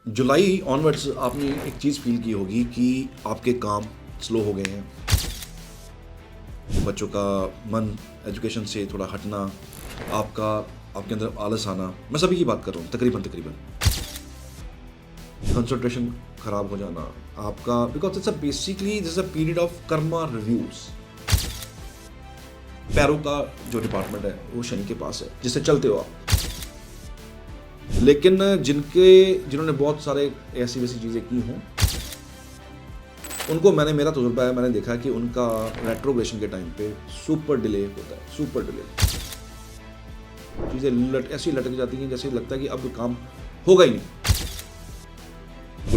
जुलाई onwards आपने एक चीज़ feel की होगी कि आपके काम स्लो हो गए हैं। बच्चों का मन एजुकेशन से थोड़ा हटना, आपका आपके अंदर आलस आना, मैं सभी की बात कर रहा हूँ तकरीबन कंसंट्रेशन खराब हो जाना आपका, because it's a basically this a period of Karma reviews. पैरों का जो डिपार्टमेंट है वो शनि के पास है, जिससे चलते हो आप। लेकिन जिन्होंने बहुत सारे ऐसी वैसी चीज़ें की हों, उनको मेरा तजुर्बा है, मैंने देखा कि उनका रेट्रोग्रेशन के टाइम पे सुपर डिले होता है। सुपर डिले चीज़ें ऐसी लटक जाती हैं जैसे लगता है कि अब काम होगा ही नहीं।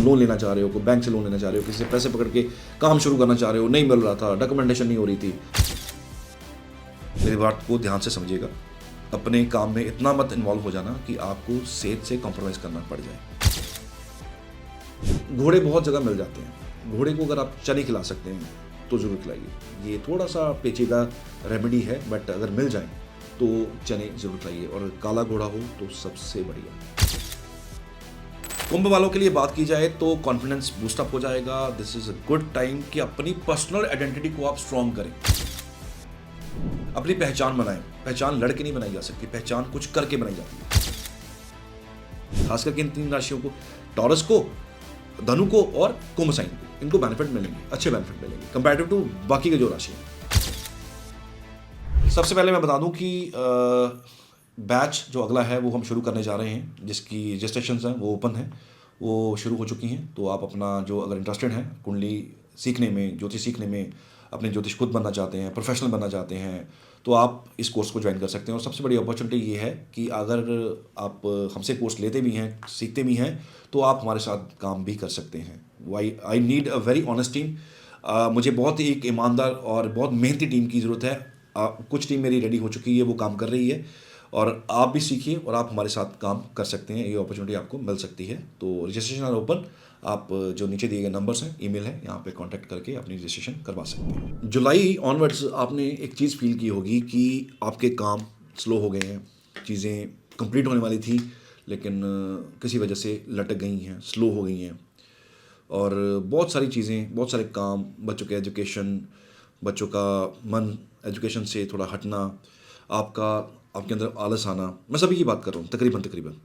लोन लेना चाह रहे हो, कोई बैंक से लोन लेना चाह रहे हो, किसी से पैसे पकड़ के काम शुरू करना चाह रहे हो, नहीं मिल रहा था, डॉक्यूमेंटेशन नहीं हो रही थी। मेरी बात को ध्यान से समझिएगा। अपने काम में इतना मत इन्वॉल्व हो जाना कि आपको सेहत से कॉम्प्रोमाइज़ करना पड़ जाए। घोड़े बहुत जगह मिल जाते हैं, घोड़े को अगर आप चने खिला सकते हैं तो ज़रूर खिलाइए। ये थोड़ा सा पेचीदा रेमेडी है, बट अगर मिल जाए तो चने ज़रूर खिलाइए, और काला घोड़ा हो तो सबसे बढ़िया। कुंभ वालों के लिए बात की जाए तो कॉन्फिडेंस बूस्टअप हो जाएगा। This is a good time कि अपनी पर्सनल आइडेंटिटी को आप स्ट्रॉन्ग करें, अपनी पहचान बनाएं। पहचान लड़के नहीं बनाई जा सकती, पहचान कुछ करके बनाई जाती है। खास करके इन 3 राशियों को, टॉरस को, धनु को और कुंभ साइन को, इनको बेनिफिट मिलेंगे, अच्छे बेनिफिट मिलेंगे कंपैरेटिव टू बाकी के जो राशि हैं। सबसे पहले मैं बता दूं कि बैच जो अगला है वो हम शुरू करने जा रहे हैं, जिसकी रजिस्ट्रेशन हैं वो ओपन है, वो शुरू हो चुकी हैं। तो आप अपना जो अगर इंटरेस्टेड हैं कुंडली सीखने में, ज्योतिष सीखने में, अपने ज्योतिष खुद बनना चाहते हैं, प्रोफेशनल बनना चाहते हैं, तो आप इस कोर्स को ज्वाइन कर सकते हैं। और सबसे बड़ी अपॉर्चुनिटी ये है कि अगर आप हमसे कोर्स लेते भी हैं, सीखते भी हैं, तो आप हमारे साथ काम भी कर सकते हैं। I need a very honest team. मुझे बहुत ही एक ईमानदार और बहुत मेहनती टीम की ज़रूरत है। कुछ टीम मेरी रेडी हो चुकी है, वो काम कर रही है, और आप भी सीखिए और आप हमारे साथ काम कर सकते हैं। ये अपॉर्चुनिटी आपको मिल सकती है। तो रजिस्ट्रेशन आर ओपन। आप जो नीचे दिए गए नंबर्स हैं, ईमेल है, यहाँ पे कांटेक्ट करके अपनी रजिस्ट्रेशन करवा सकते हैं। जुलाई ऑनवर्ड्स आपने एक चीज़ फील की होगी कि आपके काम स्लो हो गए हैं, चीज़ें कंप्लीट होने वाली थी लेकिन किसी वजह से लटक गई हैं, स्लो हो गई हैं। और बहुत सारी चीज़ें, बहुत सारे काम, बच्चों के एजुकेशन, बच्चों का मन एजुकेशन से थोड़ा हटना, आपका आपके अंदर आलस आना, मैं सभी की बात कर रहा हूँ तकरीबन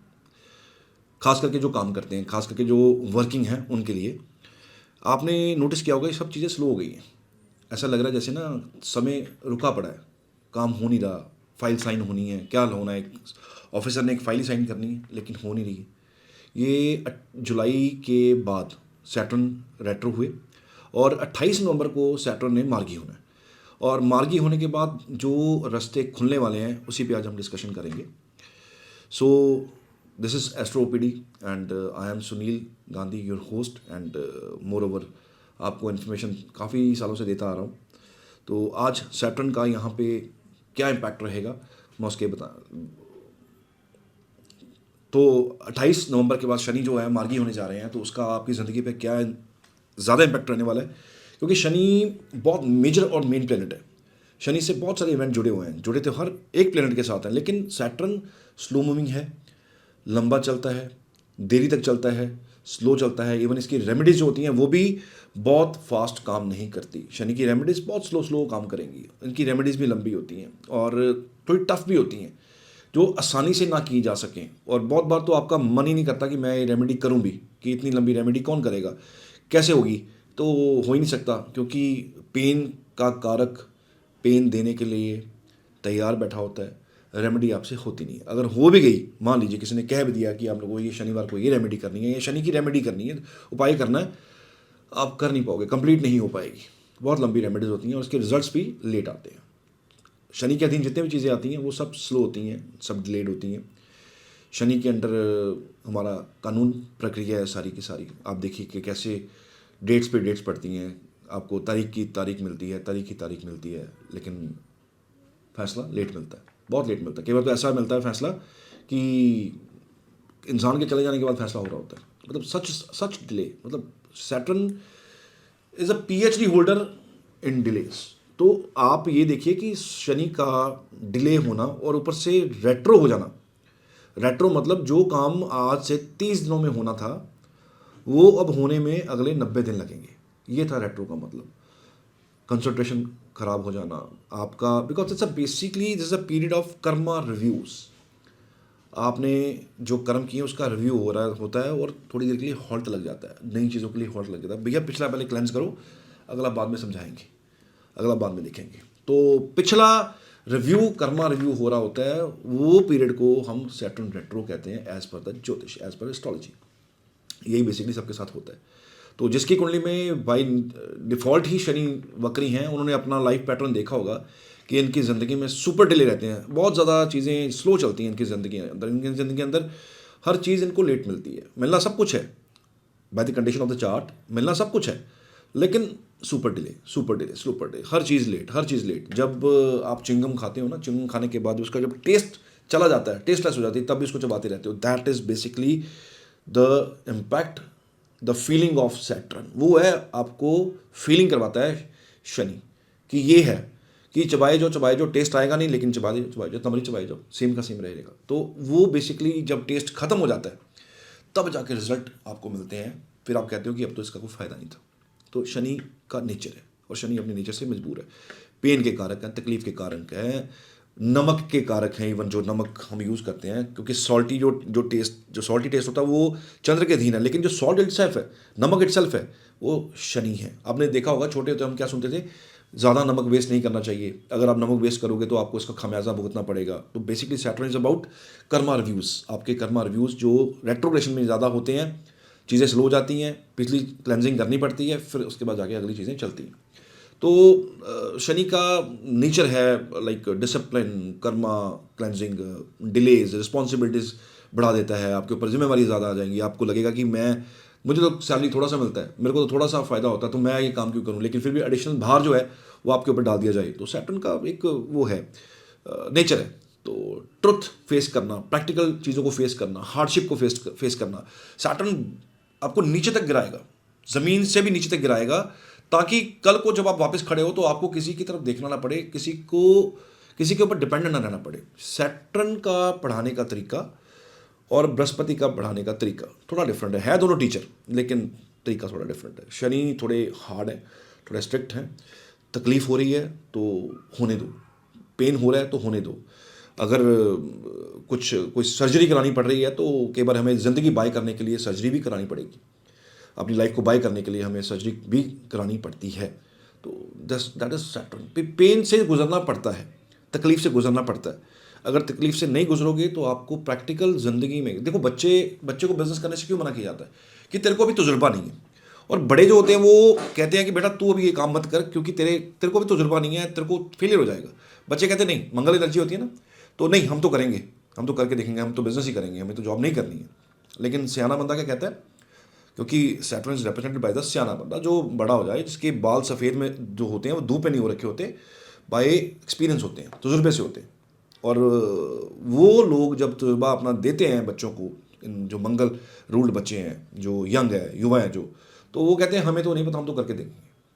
खास करके जो काम करते हैं, खास करके जो वर्किंग हैं उनके लिए। आपने नोटिस किया होगा ये सब चीज़ें स्लो हो गई हैं। ऐसा लग रहा है जैसे ना समय रुका पड़ा है, काम हो नहीं रहा, फाइल साइन होनी है, क्या होना है, ऑफिसर ने एक फाइल ही साइन करनी है लेकिन हो नहीं रही है। ये जुलाई के बाद सैटर्न रेट्रो हुए, और 28 नवंबर को सैटर्न ने मार्गी होना है। और मार्गी होने के बाद जो रास्ते खुलने वाले हैं उसी पे आज हम डिस्कशन करेंगे। So this is astro OPD and I am Sunil Gandhi, your host, and more over आपको इन्फॉर्मेशन काफ़ी सालों से देता आ रहा हूँ। तो आज सैटर्न का यहाँ पे क्या इम्पैक्ट रहेगा मैं उसके बता। तो 28 नवंबर के बाद शनि जो है मार्गी होने जा रहे हैं, तो उसका आपकी ज़िंदगी पे क्या ज़्यादा इम्पैक्ट रहने वाला है, क्योंकि शनि बहुत मेजर और मेन प्लेनेट है। शनि से बहुत सारे इवेंट जुड़े हुए हैं, जुड़े तो हर एक प्लेनेट के साथ हैं, लेकिन सैटर्न स्लो मूविंग है, लंबा चलता है, देरी तक चलता है, स्लो चलता है। इवन इसकी रेमेडीज जो होती हैं वो भी बहुत फास्ट काम नहीं करती। शनि की रेमेडीज़ बहुत स्लो स्लो काम करेंगी, इनकी रेमेडीज़ भी लंबी होती हैं और थोड़ी टफ भी होती हैं, जो आसानी से ना की जा सकें। और बहुत बार तो आपका मन ही नहीं करता कि मैं ये रेमेडी करूं भी, कि इतनी लंबी रेमेडी कौन करेगा, कैसे होगी, तो हो ही नहीं सकता, क्योंकि पेन का कारक पेन देने के लिए तैयार बैठा होता है। रेमेडी आपसे होती नहीं। अगर हो भी गई, मान लीजिए किसी ने कह भी दिया कि आप लोगों को ये शनिवार को ये रेमेडी करनी है, ये शनि की रेमेडी करनी है, उपाय करना है, आप कर नहीं पाओगे, कंप्लीट नहीं हो पाएगी। बहुत लंबी रेमेडीज होती हैं और उसके रिजल्ट्स भी लेट आते हैं। शनि के अधीन जितने भी चीज़ें आती हैं वो सब स्लो होती हैं, सब डिलेड होती हैं। शनि के अंडर हमारा कानून प्रक्रिया है सारी की सारी। आप देखिए कि कैसे डेट्स पे डेट्स पड़ती हैं, आपको तारीख की तारीख मिलती है, तारीख की तारीख मिलती है, लेकिन फैसला लेट मिलता है, बहुत लेट मिलता है। कई बार तो ऐसा मिलता है फैसला कि इंसान के चले जाने के बाद फैसला हो रहा होता है। मतलब सच सच डिले। मतलब Saturn is a PhD holder in delays. तो आप ये देखिए कि शनि का डिले होना और ऊपर से रेट्रो हो जाना। रेट्रो मतलब जो काम आज से 30 दिनों में होना था वो अब होने में अगले 90 दिन लगेंगे। ये था रेट्रो का मतलब। कंसंट्रेशन खराब हो जाना आपका, because it's a basically this is a period of Karma reviews. आपने जो कर्म किए उसका रिव्यू हो रहा होता है और थोड़ी देर के लिए हॉल्ट लग जाता है, नई चीज़ों के लिए हॉल्ट लग जाता है। भैया पिछला पहले क्लेंस करो, अगला बाद में समझाएंगे, अगला बाद में लिखेंगे। तो पिछला रिव्यू, कर्मा रिव्यू हो रहा होता है, वो पीरियड को हम सैटर्न रेट्रो कहते हैं एज पर द ज्योतिष, एज पर एस्ट्रोलॉजी। यही बेसिकली सबके साथ होता है। तो जिसकी कुंडली में बाई डिफ़ॉल्ट ही शनि वक्री हैं, उन्होंने अपना लाइफ पैटर्न देखा होगा कि इनकी ज़िंदगी में सुपर डिले रहते हैं, बहुत ज़्यादा चीज़ें स्लो चलती हैं इनकी ज़िंदगी अंदर। इनकी ज़िंदगी के अंदर हर चीज़ इनको लेट मिलती है। मिलना सब कुछ है, by the condition of the chart मिलना सब कुछ है, लेकिन super delay, super delay, super delay, हर चीज़ लेट, हर चीज़ लेट। जब आप चिंगम खाते हो ना, चिंगम खाने के बाद उसका जब टेस्ट चला जाता है, टेस्टलेस हो जाती है, तब भी उसको चबाते रहते हो। That is basically the impact, the feeling of Saturn. वो है, आपको फीलिंग करवाता है शनि कि ये है कि चबाए जो टेस्ट आएगा नहीं, लेकिन चबाए जो तमरी चबाए जो सेम का सेम रहेगा। तो वो बेसिकली जब टेस्ट खत्म हो जाता है तब जाके रिजल्ट आपको मिलते हैं। फिर आप कहते हो कि अब तो इसका कोई फ़ायदा नहीं था। तो शनि का नेचर है, और शनि अपने नेचर से मजबूर है। पेन के कारक हैं, तकलीफ के कारक हैं, नमक के कारक हैं। इवन जो नमक हम यूज़ करते हैं, क्योंकि सॉल्टी जो सॉल्टी टेस्ट होता है वो चंद्र के अधीन है, लेकिन जो सॉल्ट इटसेल्फ है, नमक इटसेल्फ है, वो शनि है। आपने देखा होगा छोटे होते हम क्या सुनते थे, ज़्यादा नमक वेस्ट नहीं करना चाहिए, अगर आप नमक वेस्ट करोगे तो आपको इसका खामियाजा भुगतना पड़ेगा। तो basically Saturn is about Karma reviews. आपके कर्मा रिव्यूज़ जो रेट्रोग्रेशन में ज़्यादा होते हैं, चीज़ें स्लो जाती हैं, पिछली क्लेंजिंग करनी पड़ती है, फिर उसके बाद जाके अगली चीज़ें चलती हैं। तो शनि का नेचर है like discipline, Karma, cleansing, delays, responsibilities बढ़ा देता है। आपके ऊपर जिम्मेवारी ज़्यादा आ जाएंगी। आपको लगेगा कि मुझे तो सैलरी थोड़ा सा मिलता है, मेरे को तो थोड़ा सा फ़ायदा होता है, तो मैं ये काम क्यों करूँ, लेकिन फिर भी एडिशनल भार जो है वो आपके ऊपर डाल दिया जाए। तो सैटर्न का एक वो है, नेचर है। तो ट्रुथ फेस करना, प्रैक्टिकल चीज़ों को फेस करना, हार्डशिप को फेस करना, सैटर्न आपको नीचे तक गिराएगा, ज़मीन से भी नीचे तक गिराएगा, ताकि कल को जब आप वापस खड़े हो तो आपको किसी की तरफ देखना ना पड़े, किसी के ऊपर डिपेंडेंट ना रहना पड़े। सैटर्न का पढ़ाने का तरीका और बृहस्पति का पढ़ाने का तरीका थोड़ा डिफरेंट है दोनों टीचर, लेकिन तरीका थोड़ा डिफरेंट है। शनि थोड़े हार्ड है, थोड़े स्ट्रिक्ट हैं। तकलीफ़ हो रही है तो होने दो, पेन हो रहा है तो होने दो। अगर कोई सर्जरी करानी पड़ रही है तो कई बार हमें ज़िंदगी बाय करने के लिए सर्जरी भी करानी पड़ेगी, अपनी लाइफ को बाय करने के लिए हमें सर्जरी भी करानी पड़ती है। तो दैट इज सैटर्न। पेन से गुजरना पड़ता है, तकलीफ से गुजरना पड़ता है। अगर तकलीफ से नहीं गुजरोगे तो आपको प्रैक्टिकल ज़िंदगी में, देखो बच्चे को बिजनेस करने से क्यों मना किया जाता है कि तेरे को अभी तजुर्बा नहीं है। और बड़े जो होते हैं वो कहते हैं कि बेटा तू अभी ये काम मत कर, क्योंकि तेरे को भी तजुर्बा नहीं है, तेरे को फेलियर हो जाएगा। बच्चे कहते नहीं, मंगल एनर्जी होती है ना, तो नहीं हम तो करेंगे, हम तो करके देखेंगे, हम तो बिजनेस ही करेंगे, हमें तो जॉब नहीं करनी है। लेकिन सियाना बंदा क्या कहता है, क्योंकि Saturn is represented by the सियाना बंदा, जो बड़ा हो जाए, जिसके बाल सफ़ेद में जो होते हैं वो धूप पे नहीं हो रखे होते, बाय एक्सपीरियंस होते हैं, तजुर्बे से होते हैं। और वो लोग जब तजुर्बा अपना देते हैं बच्चों को, इन जो मंगल रूल्ड बच्चे हैं, जो यंग है, युवा हैं जो, तो वो कहते हैं हमें तो नहीं पता, हम तो करके देंगे।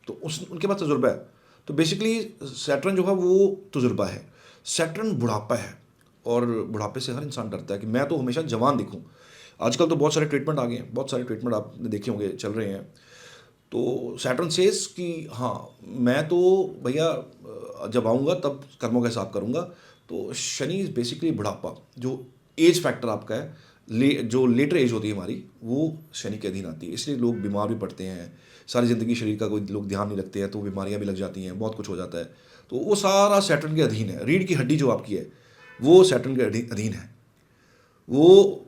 तो उनके पास तजुर्बा है। तो बेसिकली सैटर्न जो है वो तजुर्बा है। सैटर्न बुढ़ापा है, और बुढ़ापे से हर इंसान डरता है कि मैं तो हमेशा जवान दिखूं। आजकल तो बहुत सारे ट्रीटमेंट आ गए हैं, बहुत सारे ट्रीटमेंट आपने देखे होंगे चल रहे हैं। तो सैटर्न सेज कि हाँ मैं तो भैया जब आऊँगा तब कर्मों का हिसाब करूँगा। तो शनि इज बेसिकली बुढ़ापा, जो एज फैक्टर आपका है, जो लेटर एज होती है हमारी, वो शनि के अधीन आती है। इसलिए लोग बीमार भी पड़ते हैं, सारी ज़िंदगी शरीर का कोई लोग ध्यान नहीं रखते हैं तो बीमारियाँ भी लग जाती हैं, बहुत कुछ हो जाता है। तो वो सारा सैटर्न के अधीन है। रीढ़ की हड्डी जो आपकी है वो सैटर्न के अधीन है। वो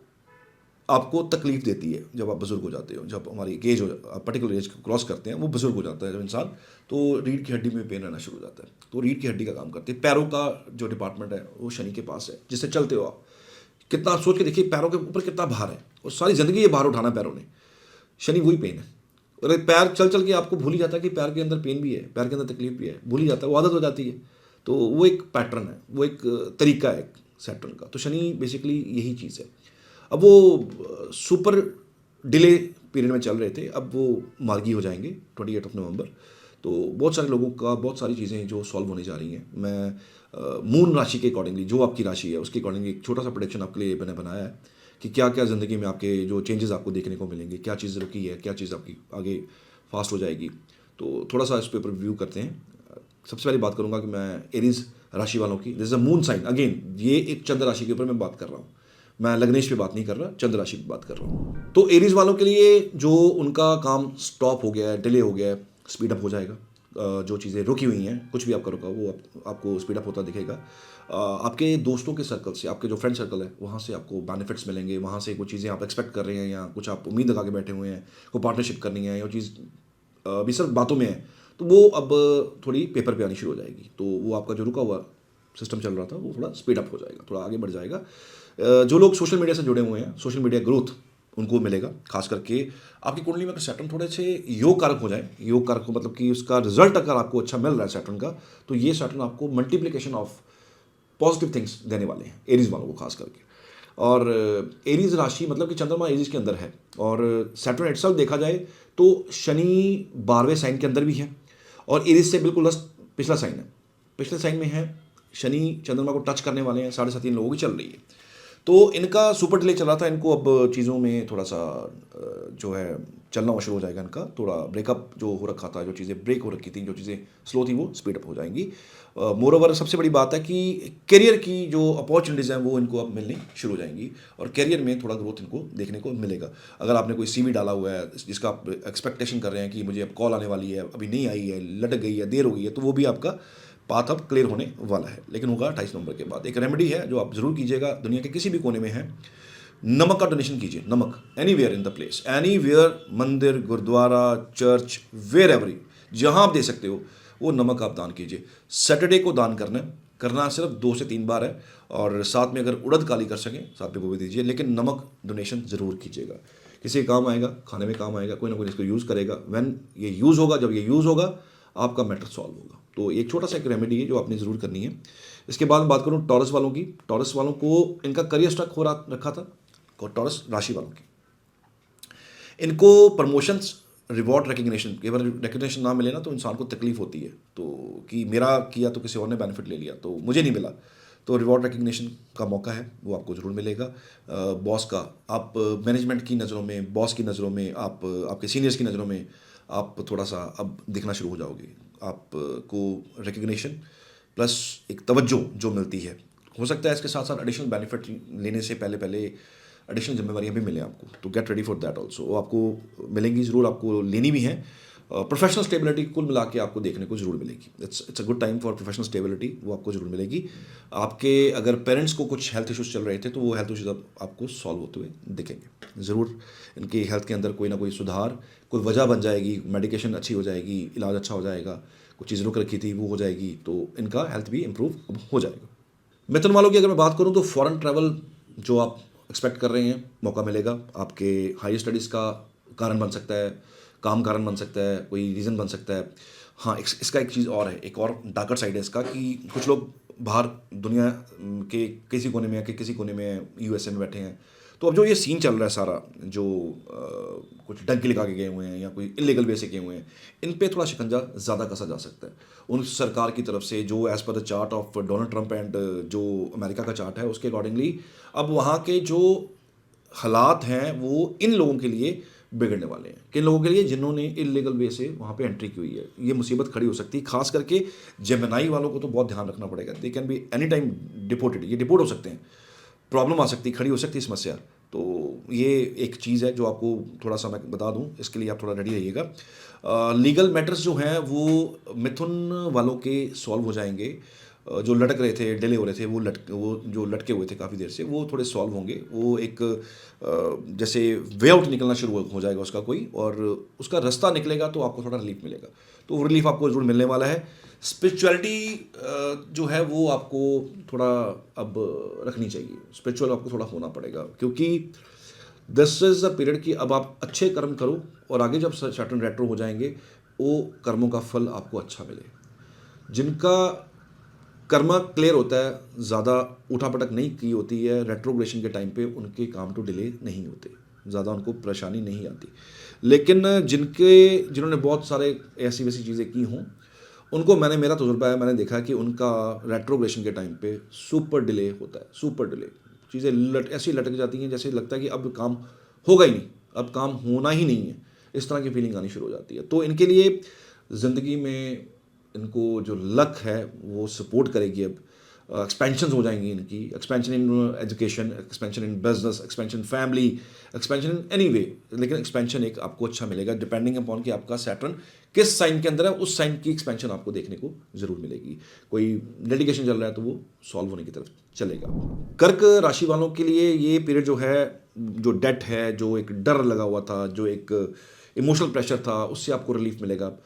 आपको तकलीफ देती है जब आप बुजुर्ग हो जाते हो, जब हमारी एज हो, पर्टिकुलर एज को क्रॉस करते हैं, वो बुजुर्ग हो जाता है जब इंसान, तो रीढ़ की हड्डी में पेन रहना शुरू हो जाता है। तो रीढ़ की हड्डी का काम करती है। पैरों का जो डिपार्टमेंट है वो शनि के पास है, जिससे चलते हो आप। कितना आप सोच के देखिए, पैरों के ऊपर कितना भार है, और सारी ज़िंदगी ये भार उठाना पैरों ने, शनि वही पेन है। और पैर चल चल के आपको भूल ही जाता है कि पैर के अंदर पेन भी है, पैर के अंदर तकलीफ भी है, भूल ही जाता है, वो आदत हो जाती है। तो वो एक पैटर्न है, वो एक तरीका है सैटर्न का। तो शनि बेसिकली यही चीज़ है। अब वो सुपर डिले पीरियड में चल रहे थे, अब वो मार्गी हो जाएंगे 28 नवंबर। तो बहुत सारे लोगों का बहुत सारी चीज़ें जो सॉल्व होने जा रही हैं। मैं मून राशि के अकॉर्डिंगली, जो आपकी राशि है उसके अकॉर्डिंगली एक छोटा सा प्रोडिक्शन आपके लिए मैंने बनाया है कि क्या क्या ज़िंदगी में आपके जो चेंजेस आपको देखने को मिलेंगे, क्या चीज़ रुकी है, क्या चीज़ आपकी आगे फास्ट हो जाएगी। तो थोड़ा सा इस पे ऊपर रिव्यू करते हैं। सबसे पहले बात करूंगा कि मैं एरीज राशि वालों की, this is a moon sign, again ये एक चंद्र राशि के ऊपर मैं बात कर रहा हूँ, मैं लग्नेश पे बात नहीं कर रहा, चंद्र राशि पे बात कर रहा हूँ। तो एरीज वालों के लिए जो उनका काम स्टॉप हो गया है, डिले हो गया है, स्पीड अप हो जाएगा। जो चीज़ें रुकी हुई हैं, कुछ भी आपका रुका वो आपको स्पीड अप होता दिखेगा। आपके दोस्तों के सर्कल से, आपके जो फ्रेंड सर्कल है वहाँ से आपको बेनिफिट्स मिलेंगे, वहाँ से कुछ चीज़ें आप एक्सपेक्ट कर रहे हैं या कुछ आप उम्मीद लगा के बैठे हुए हैं, कोई पार्टनरशिप करनी है, या चीज़ अभी सिर्फ बातों में है, तो वो अब थोड़ी पेपर पे आनी शुरू हो जाएगी। तो वो आपका जो रुका हुआ सिस्टम चल रहा था वो थोड़ा स्पीड अप हो जाएगा, थोड़ा आगे बढ़ जाएगा। जो लोग सोशल मीडिया से जुड़े हुए हैं, सोशल मीडिया ग्रोथ उनको मिलेगा। खास करके आपकी कुंडली में अगर सैटर्न थोड़े से योग कारक हो जाए, योग कारक को मतलब कि उसका रिजल्ट अगर आपको अच्छा मिल रहा है सैटर्न का, तो ये सैटर्न आपको मल्टीप्लिकेशन ऑफ पॉजिटिव थिंग्स देने वाले हैं एरीज वालों को खास करके। और एरीज राशि मतलब कि चंद्रमा एरीज के अंदर है, और सैटर्न इटसेल्फ देखा जाए तो शनि 12वें साइन के अंदर भी है, और एरीज से बिल्कुल पिछला साइन है, पिछले साइन में है। शनि चंद्रमा को टच करने वाले हैं, 7.5 लोगों की चल रही है। तो इनका सुपर डिले चल रहा था, इनको अब चीज़ों में थोड़ा सा जो है चलना हुआ शुरू हो जाएगा। इनका थोड़ा ब्रेकअप जो हो रखा था, जो चीज़ें ब्रेक हो रखी थी, जो चीज़ें स्लो थी, वो स्पीड अप हो जाएंगी। मोर ओवर सबसे बड़ी बात है कि करियर की जो अपॉर्चुनिटीज़ हैं वो इनको अब मिलनी शुरू हो जाएंगी, और करियर में थोड़ा ग्रोथ इनको देखने को मिलेगा। अगर आपने कोई सीवी डाला हुआ है जिसका आप एक्सपेक्टेशन कर रहे हैं कि मुझे अब कॉल आने वाली है, अभी नहीं आई है, लटक गई है, देर हो गई है, तो वो भी आपका पाथ अब क्लियर होने वाला है, लेकिन होगा 28 नवंबर के बाद। एक रेमेडी है जो आप जरूर कीजिएगा, दुनिया के किसी भी कोने में है, नमक का डोनेशन कीजिए। नमक anywhere in the place, anywhere, मंदिर, गुरुद्वारा, चर्च, वेयर एवरी, जहां आप दे सकते हो वो नमक आप दान कीजिए। सैटरडे को दान करना सिर्फ 2 से 3 बार है, और साथ में अगर उड़द काली कर सकें साथ में वो भी दीजिए, लेकिन नमक डोनेशन ज़रूर कीजिएगा। किसी के काम आएगा, खाने में काम आएगा, कोई ना कोई इसको यूज़ करेगा। व्हेन ये यूज़ होगा, जब ये यूज़ होगा आपका मैटर सॉल्व होगा। तो एक छोटा सा एक रेमेडी है जो आपने ज़रूर करनी है। इसके बाद मैं बात करूँ टॉरस वालों की। टॉरस वालों को इनका करियर स्टक हो रखा था, और टॉरस राशि वालों की, इनको प्रमोशंस, रिवॉर्ड, रिकग्निशन, केवल रिकग्निशन ना मिले ना तो इंसान को तकलीफ होती है, तो कि मेरा किया तो किसी और ने बेनिफिट ले लिया तो मुझे नहीं मिला। तो रिवॉर्ड रिकग्निशन का मौका है, वो आपको ज़रूर मिलेगा। बॉस का, आप मैनेजमेंट की नज़रों में, बॉस की नज़रों में, आप आपके सीनियर्स की नज़रों में आप थोड़ा सा अब दिखना शुरू हो जाओगे। आपको रिकग्निशन प्लस एक तवज्जो जो मिलती है, हो सकता है इसके साथ साथ एडिशनल बेनिफिट लेने से पहले पहले एडिशनल जिम्मेवारियां भी मिलें आपको, तो get ready for that also. वो आपको मिलेंगी ज़रूर, आपको लेनी भी है। प्रोफेशनल स्टेबिलिटी कुल मिला के आपको देखने को ज़रूर मिलेगी। It's a good time for professional stability, वो आपको ज़रूर मिलेगी। आपके अगर पेरेंट्स को कुछ हेल्थ इश्यूज़ चल रहे थे तो वो हेल्थ इश्यूज़ अब आपको सॉल्व होते हुए दिखेंगे ज़रूर। इनकी हेल्थ के अंदर कोई ना कोई सुधार, कोई वजह बन जाएगी, मेडिकेशन अच्छी हो जाएगी, इलाज अच्छा हो जाएगा, कुछ चीज़ रुक रखी थी वो हो जाएगी, तो इनका हेल्थ भी इम्प्रूव अब हो जाएगा। मिथुन वालों की अगर मैं बात करूं तो फॉरेन ट्रैवल जो आप एक्सपेक्ट कर रहे हैं, मौका मिलेगा। आपके हाई स्टडीज़ का कारण बन सकता है, काम कारण बन सकता है, कोई रीज़न बन सकता है। हाँ, इसका एक चीज़ और है, एक और डार्कर साइड है इसका, कि कुछ लोग बाहर दुनिया के किसी कोने में या किसी कोने में यूएसए में बैठे हैं। तो अब जो ये सीन चल रहा है सारा, जो कुछ डंकी लगा के गए हुए हैं या कोई इलीगल वे से गए हुए हैं, इन पे थोड़ा शिकंजा ज़्यादा कसा जा सकता है उन सरकार की तरफ से, जो as per the chart of Donald Trump and जो अमेरिका का चार्ट है उसके अकॉर्डिंगली अब वहाँ के जो हालात हैं वो इन लोगों के लिए बिगड़ने वाले हैं। किन लोगों के लिए? जिन्होंने इलीगल वे से वहाँ पे एंट्री की हुई है। ये मुसीबत खड़ी हो सकती है, खास करके जेमिनाई वालों को तो बहुत ध्यान रखना पड़ेगा। They can be any time deported, ये डिपोर्ट हो सकते हैं, प्रॉब्लम आ सकती, खड़ी हो सकती है समस्या। तो ये एक चीज़ है जो आपको थोड़ा सा मैं बता दूं, इसके लिए आप थोड़ा रेडी रहिएगा। लीगल मैटर्स जो हैं वो मिथुन वालों के सॉल्व हो जाएंगे। जो लटक रहे थे, डिले हो रहे थे, वो जो लटके हुए थे काफ़ी देर से, वो थोड़े सॉल्व होंगे। वो एक जैसे वे आउट निकलना शुरू हो जाएगा उसका कोई, और उसका रास्ता निकलेगा तो आपको थोड़ा रिलीफ मिलेगा। तो वो रिलीफ आपको जरूर मिलने वाला है। स्पिरिचुअलिटी जो है वो आपको थोड़ा अब रखनी चाहिए, स्पिरिचुअल आपको थोड़ा होना पड़ेगा, क्योंकि दिस इज अ पीरियड कि अब आप अच्छे कर्म करो, और आगे जब सैटर्न रेट्रो हो जाएंगे वो कर्मों का फल आपको अच्छा मिले। जिनका कर्मा क्लियर होता है, ज़्यादा उठापटक नहीं की होती है रेट्रोग्रेशन के टाइम पे, उनके काम तो डिले नहीं होते, ज़्यादा उनको परेशानी नहीं आती। लेकिन जिन्होंने बहुत सारे ऐसी वैसी चीज़ें की हों, उनको मेरा तजुर्बा है, मैंने देखा कि उनका रेट्रोग्रेशन के टाइम पे सुपर डिले होता है, सुपर डिले। चीज़ें ऐसी लटक जाती हैं जैसे लगता है कि अब काम होगा ही नहीं, अब काम होना ही नहीं है, इस तरह की फीलिंग आनी शुरू हो जाती है। तो इनके लिए ज़िंदगी में इनको जो लक है वो सपोर्ट करेगी। अब एक्सपेंशन हो जाएंगी इनकी, expansion in education, expansion in business, expansion family, expansion in any way, लेकिन एक्सपेंशन एक आपको अच्छा मिलेगा डिपेंडिंग अपॉन कि आपका सैटर्न किस साइन के अंदर है, उस साइन की एक्सपेंशन आपको देखने को जरूर मिलेगी। कोई डेडिकेशन चल रहा है तो वो सॉल्व होने की तरफ चलेगा। कर्क राशि वालों के लिए ये पीरियड जो है, जो डेट है, जो एक डर लगा हुआ था, जो एक इमोशनल प्रेशर था, उससे आपको रिलीफ मिलेगा।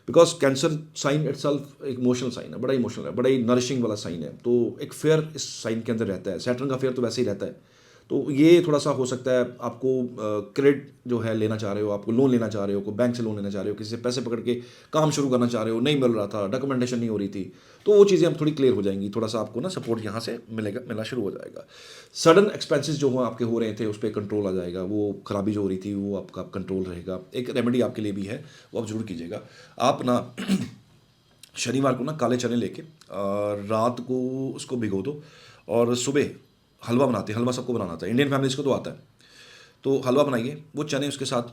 बिकॉज कैंसर साइन इटसेल्फ एक इमोशनल साइन है, बड़ा इमोशनल है, बड़ा ही नरिशिंग वाला साइन है, तो एक फेयर इस साइन के अंदर रहता है। सैटर्न का फेयर तो वैसे ही रहता है, तो ये थोड़ा सा हो सकता है आपको क्रेडिट जो है लेना चाह रहे हो, आपको लोन लेना चाह रहे हो, कोई बैंक से लोन लेना चाह रहे हो, किसी से पैसे पकड़ के काम शुरू करना चाह रहे हो, नहीं मिल रहा था, डॉक्यूमेंटेशन नहीं हो रही थी, तो वो चीज़ें अब थोड़ी क्लियर हो जाएंगी। थोड़ा सा आपको ना सपोर्ट यहाँ से मिलना शुरू हो जाएगा। सडन एक्सपेंसेस जो आपके हो रहे थे उस पर कंट्रोल आ जाएगा, वो खराबी जो हो रही थी वो आपका कंट्रोल रहेगा। एक रेमेडी आपके लिए भी है, वो आप जरूर कीजिएगा। आप ना शनिवार को ना काले चने लेके रात को उसको भिगो दो और सुबह हलवा बनाते हैं। हलवा सबको बनाना आता है, इंडियन फैमिलीज को तो आता है, तो हलवा बनाइए, वो चने उसके साथ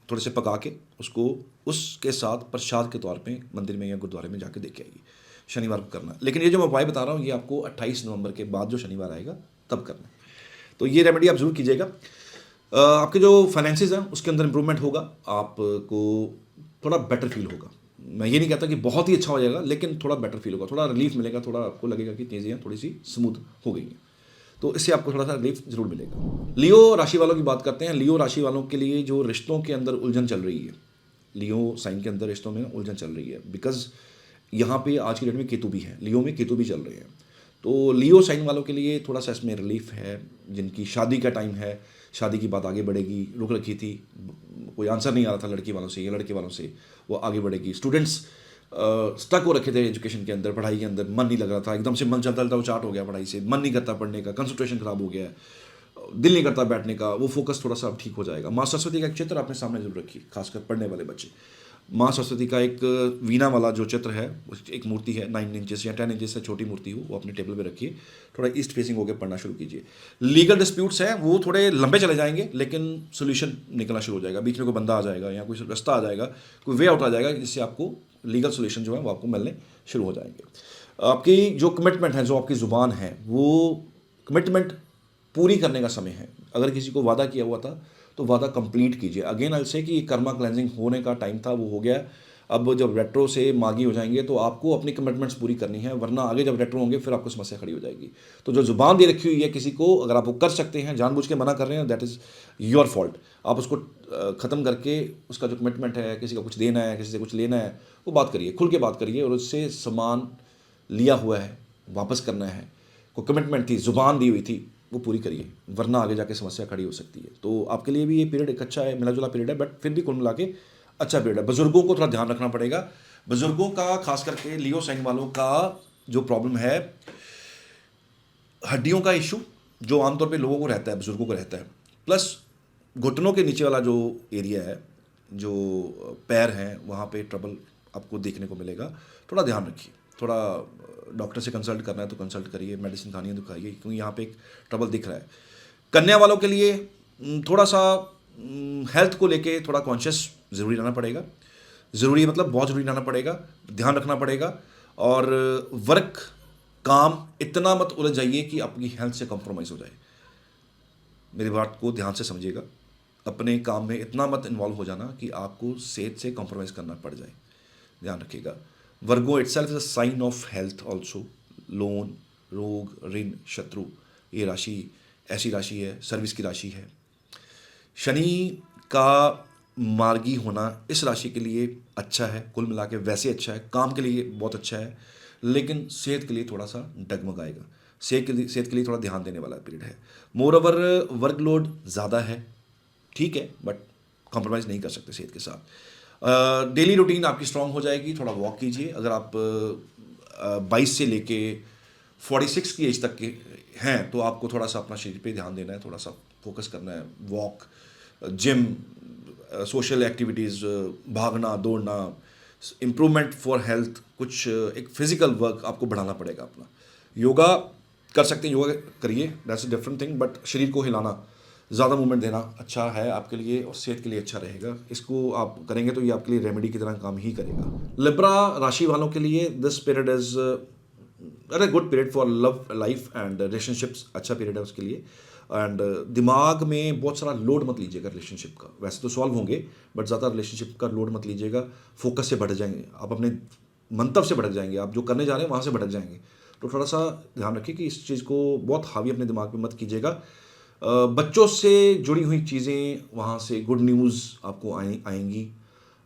थोड़े से पका के उसको उसके साथ प्रसाद के तौर पे मंदिर में या गुरुद्वारे में जाके दे के आइए। शनिवार को करना, लेकिन ये जो मैं उपाय बता रहा हूँ ये आपको 28 नवंबर के बाद जो शनिवार आएगा तब करना है। तो ये रेमेडी आप जरूर कीजिएगा। आपके जो फाइनेंसिस हैं उसके अंदर इंप्रूवमेंट होगा, आपको थोड़ा बेटर फील होगा। मैं ये नहीं कहता कि बहुत ही अच्छा हो जाएगा, लेकिन थोड़ा बेटर फील होगा, थोड़ा रिलीफ मिलेगा, थोड़ा आपको लगेगा कि चीज़ें थोड़ी सी स्मूथ हो गई हैं, तो इससे आपको थोड़ा सा रिलीफ जरूर मिलेगा। लियो राशि वालों की बात करते हैं। लियो राशि वालों के लिए जो रिश्तों के अंदर उलझन चल रही है, लियो साइन के अंदर रिश्तों में उलझन चल रही है, बिकॉज यहाँ पे आज की डेट में केतु भी है, लियो में केतु भी चल रहे हैं, तो लियो साइन वालों के लिए थोड़ा सा इसमें रिलीफ है। जिनकी शादी का टाइम है, शादी की बात आगे बढ़ेगी, रुक रखी थी, कोई आंसर नहीं आ रहा था लड़की वालों से या लड़के वालों से, वो आगे बढ़ेगी। स्टूडेंट्स स्टक हो रखे थे एजुकेशन के अंदर, पढ़ाई के अंदर मन नहीं लग रहा था, एकदम से मन चलता चलता वो चार्ट हो गया, पढ़ाई से मन नहीं करता, पढ़ने का कंसंट्रेशन खराब हो गया है, दिल नहीं करता बैठने का, वो फोकस थोड़ा सा ठीक हो जाएगा। माँ सरस्वती का एक चित्र आपने सामने जरूर रखिए, खासकर पढ़ने वाले बच्चे। माँ सरस्वती का एक वीणा वाला जो चित्र है, एक मूर्ति है 9 इंचेस या 10 इंचेस से छोटी मूर्ति हो, वो अपने टेबल पे रखिए, थोड़ा ईस्ट फेसिंग होकर पढ़ना शुरू कीजिए। लीगल डिस्प्यूट्स हैं वो थोड़े लंबे चले जाएंगे, लेकिन सोल्यूशन निकलना शुरू हो जाएगा। बीच में कोई बंदा आ जाएगा या कोई रास्ता आ जाएगा, कोई वे आउट आ जाएगा, जिससे आपको लीगल सोल्यूशन जो है वो आपको मिलने शुरू हो जाएंगे। आपकी जो कमिटमेंट है, जो आपकी ज़ुबान है, वो कमिटमेंट पूरी करने का समय है। अगर किसी को वादा किया हुआ था तो वादा कंप्लीट कीजिए। अगेन आई से कि कर्मा क्लेंजिंग होने का टाइम था, वो हो गया। अब जब रेट्रो से मागी हो जाएंगे तो आपको अपनी कमिटमेंट्स पूरी करनी है, वरना आगे जब रेट्रो होंगे फिर आपको समस्या खड़ी हो जाएगी। तो जो जुबान दे रखी हुई है किसी को, अगर आप वो कर सकते हैं, जानबूझ के मना कर रहे हैं, दैट इज़ योर फॉल्ट। आप उसको ख़त्म करके उसका जो कमिटमेंट है, किसी का कुछ देना है, किसी से कुछ लेना है, वो बात करिए, खुल के बात करिए, और उससे सामान लिया हुआ है वापस करना है, कोई कमिटमेंट थी, जुबान दी हुई थी, वो पूरी करिए, वरना आगे जाके समस्या खड़ी हो सकती है। तो आपके लिए भी ये पीरियड एक अच्छा है, मिला जुला पीरियड है, बट फिर भी कुल मिला के अच्छा पीरियड है। बुजुर्गों को थोड़ा ध्यान रखना पड़ेगा। बुजुर्गों का, खास करके लियो साइन वालों का जो प्रॉब्लम है, हड्डियों का इशू जो आमतौर पे लोगों को रहता है, बुजुर्गों को रहता है, प्लस घुटनों के नीचे वाला जो एरिया है, जो पैर हैं, वहाँ पे ट्रबल आपको देखने को मिलेगा। थोड़ा ध्यान रखिए, थोड़ा डॉक्टर से कंसल्ट करना है तो कंसल्ट करिए, मेडिसिन खानी है तो खाइए, क्योंकि यहाँ पे एक ट्रबल दिख रहा है। कन्या वालों के लिए थोड़ा सा हेल्थ को लेके थोड़ा कॉन्शियस ज़रूरी रहना पड़ेगा। ज़रूरी मतलब बहुत ज़रूरी रहना पड़ेगा, ध्यान रखना पड़ेगा। और वर्क काम इतना मत उलझ जाइए कि आपकी हेल्थ से कॉम्प्रोमाइज़ हो जाए। मेरी बात को ध्यान से समझिएगा, अपने काम में इतना मत इन्वॉल्व हो जाना कि आपको सेहत से कॉम्प्रोमाइज़ करना पड़ जाए, ध्यान रखिएगा। Virgo itself is a sign of health also. Loan, रोग, ऋण, शत्रु, ये राशि ऐसी राशि है, सर्विस की राशि है। शनि का मार्गी होना इस राशि के लिए अच्छा है, कुल मिला के वैसे अच्छा है, काम के लिए बहुत अच्छा है, लेकिन सेहत के लिए थोड़ा सा डगमगाएगा। सेहत के लिए थोड़ा ध्यान देने वाला पीरियड है। मोर ओवर वर्कलोड ज़्यादा है, ठीक है, बट कॉम्प्रोमाइज़ नहीं कर सकते सेहत के साथ। डेली रूटीन आपकी स्ट्रांग हो जाएगी। थोड़ा वॉक कीजिए। अगर आप 22 से लेके 46 की एज तक के हैं तो आपको थोड़ा सा अपना शरीर पे ध्यान देना है, थोड़ा सा फोकस करना है। वॉक, जिम, सोशल एक्टिविटीज़, भागना दौड़ना, इम्प्रूवमेंट फॉर हेल्थ, कुछ एक फिजिकल वर्क आपको बढ़ाना पड़ेगा अपना। योगा कर सकते हैं, योगा करिए, that's a different thing, but शरीर को हिलाना, ज़्यादा मूवमेंट देना अच्छा है आपके लिए और सेहत के लिए अच्छा रहेगा। इसको आप करेंगे तो ये आपके लिए रेमेडी की तरह काम ही करेगा। लिब्रा राशि वालों के लिए दिस पीरियड इज़ अरे good period for love life and relationships, अच्छा पीरियड है उसके लिए। एंड दिमाग में बहुत सारा लोड मत लीजिएगा रिलेशनशिप का, वैसे तो सॉल्व होंगे बट ज़्यादा रिलेशनशिप का लोड मत लीजिएगा। फोकस से भटक जाएंगे आप, अपने मंतव्य से भटक जाएंगे, आप जो करने जा रहे हैं वहाँ से भटक जाएंगे। तो थोड़ा सा ध्यान रखिए कि इस चीज़ को बहुत हावी अपने दिमाग में मत कीजिएगा। बच्चों से जुड़ी हुई चीज़ें, वहाँ से गुड न्यूज़ आपको आएंगी।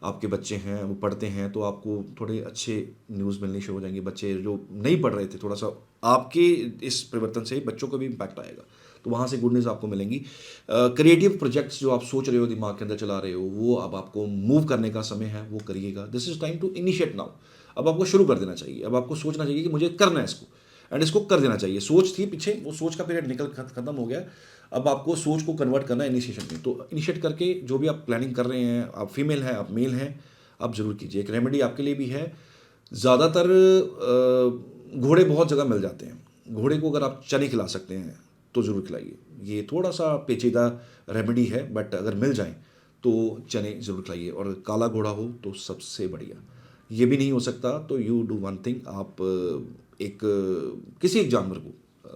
आपके बच्चे हैं वो पढ़ते हैं तो आपको थोड़े अच्छे न्यूज़ मिलनी शुरू हो जाएंगी। बच्चे जो नहीं पढ़ रहे थे, थोड़ा सा आपके इस परिवर्तन से बच्चों को भी इम्पैक्ट आएगा, तो वहाँ से गुड न्यूज़ आपको मिलेंगी। क्रिएटिव प्रोजेक्ट्स जो आप सोच रहे हो, दिमाग के अंदर चला रहे हो, वो अब आपको मूव करने का समय है, वो करिएगा। This is time to initiate now. अब आपको शुरू कर देना चाहिए, अब आपको सोचना चाहिए कि मुझे करना है इसको, एंड इसको कर देना चाहिए। सोच थी पीछे, वो सोच का पीरियड निकल खत्म हो गया। अब आपको सोच को कन्वर्ट करना है इनिशिएशन में। तो इनिशिएट करके जो भी आप प्लानिंग कर रहे हैं, आप फीमेल हैं आप मेल हैं, आप ज़रूर कीजिए। एक रेमेडी आपके लिए भी है। ज़्यादातर घोड़े बहुत जगह मिल जाते हैं, घोड़े को अगर आप चने खिला सकते हैं तो ज़रूर खिलाइए। ये थोड़ा सा पेचीदा रेमेडी है बट अगर मिल जाए तो चने ज़रूर खिलाइए। और काला घोड़ा हो तो सबसे बढ़िया। ये भी नहीं हो सकता तो यू डू वन थिंग, आप एक किसी एक जानवर को,